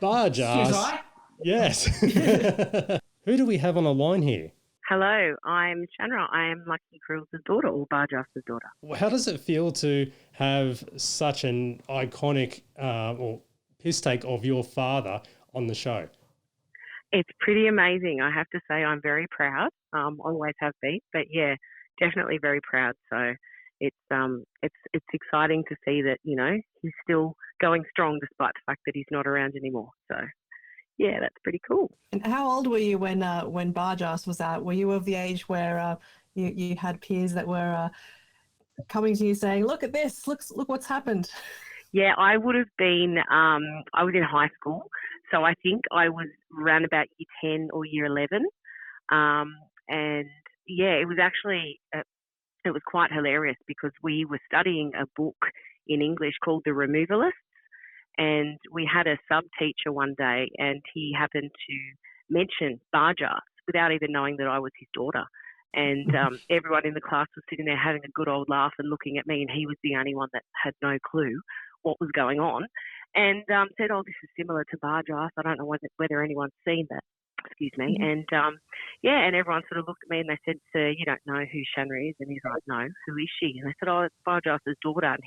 Bargearse. Yes. Who do we have on the line here? Hello, I'm Shanra. I am Lucky Grills' daughter, or Bargearse's daughter. How does it feel to have such an iconic or piss take of your father on the show? It's pretty amazing. I have to say I'm very proud. Always have been, but yeah, definitely very proud. So it's exciting to see that, you know, he's still going strong despite the fact that he's not around anymore. So yeah, that's pretty cool. And how old were you when Bargearse was out? Were you of the age where you had peers that were coming to you saying, "Look at this! Look what's happened"? Yeah, I would have been. I was in high school, so I think I was around about year 10 or year 11. And yeah, it was actually it was quite hilarious because we were studying a book in English called The Removalists. And we had a sub-teacher one day, and he happened to mention Bargearse without even knowing that I was his daughter. And everyone in the class was sitting there having a good old laugh and looking at me, and he was the only one that had no clue what was going on. And said, "Oh, this is similar to Bargearse. I don't know whether anyone's seen that." Excuse me. Mm-hmm. And yeah, and everyone sort of looked at me and they said, "Sir, you don't know who Shanra is?" And he's like, "No, who is she?" And I said, "Oh, it's Bargearse's daughter." And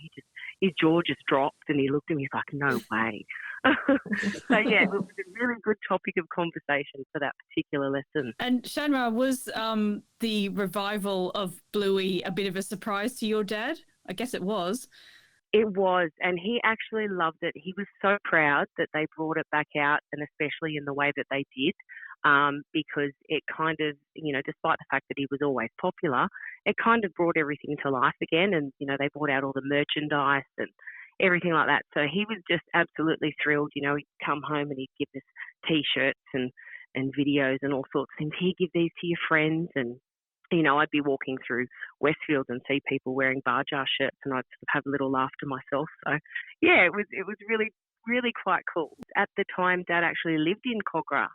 his jaw just dropped and he looked at me, he's like, "No way." So yeah, it was a really good topic of conversation for that particular lesson. And Shanra, was the revival of Bluey a bit of a surprise to your dad? I guess it was. It was, and he actually loved it. He was so proud that they brought it back out, and especially in the way that they did, because it kind of, you know, despite the fact that he was always popular, it kind of brought everything to life again. And, you know, they brought out all the merchandise and everything like that. So he was just absolutely thrilled. You know, he'd come home and he'd give us T-shirts and videos and all sorts of things. He'd give these to your friends, and you know, I'd be walking through Westfield and see people wearing Bargearse shirts, and I'd sort of have a little laugh to myself. So, yeah, it was really, really quite cool. At the time, Dad actually lived in Cogra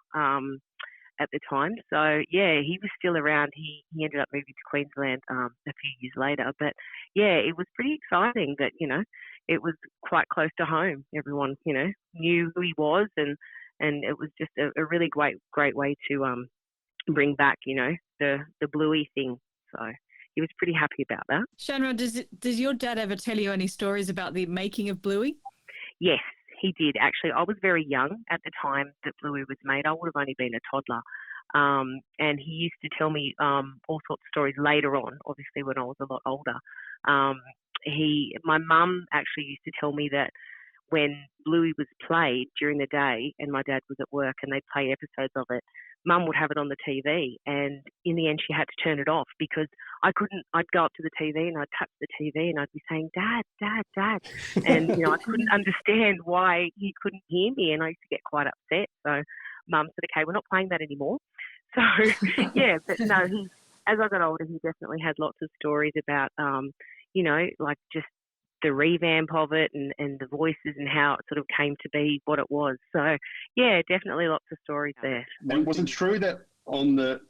at the time. So, yeah, he was still around. He ended up moving to Queensland a few years later. But, yeah, it was pretty exciting that, you know, it was quite close to home. Everyone, you know, knew who he was, and it was just a really great way to bring back, you know, the Bluey thing. So he was pretty happy about that. Shanra, does your dad ever tell you any stories about the making of Bluey? Yes, he did. Actually, I was very young at the time that Bluey was made. I would have only been a toddler. And he used to tell me all sorts of stories later on, obviously when I was a lot older. My mum actually used to tell me that when Bluey was played during the day and my dad was at work and they'd play episodes of it, Mum would have it on the TV, and in the end she had to turn it off because I'd go up to the TV and I'd touch the TV and I'd be saying, "Dad, Dad, Dad." And, you know, I couldn't understand why he couldn't hear me, and I used to get quite upset. So Mum said, "Okay, we're not playing that anymore." So, yeah, but no, as I got older, he definitely had lots of stories about, you know, like just the revamp of it and the voices and how it sort of came to be what it was. So, yeah, definitely lots of stories there. And was it true that on the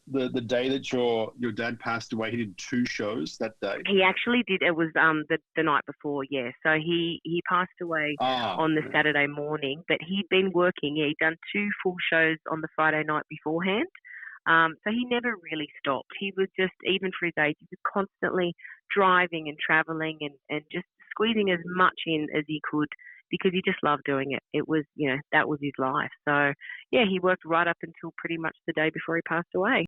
day that your dad passed away, he did 2 shows that day? He actually did. It was the night before, yeah. So he passed away on the Saturday morning, but he'd been working. Yeah, he'd done 2 full shows on the Friday night beforehand. So he never really stopped. He was just, even for his age, he was constantly driving and travelling and just squeezing as much in as he could because he just loved doing it. It was, you know, that was his life. So, yeah, he worked right up until pretty much the day before he passed away.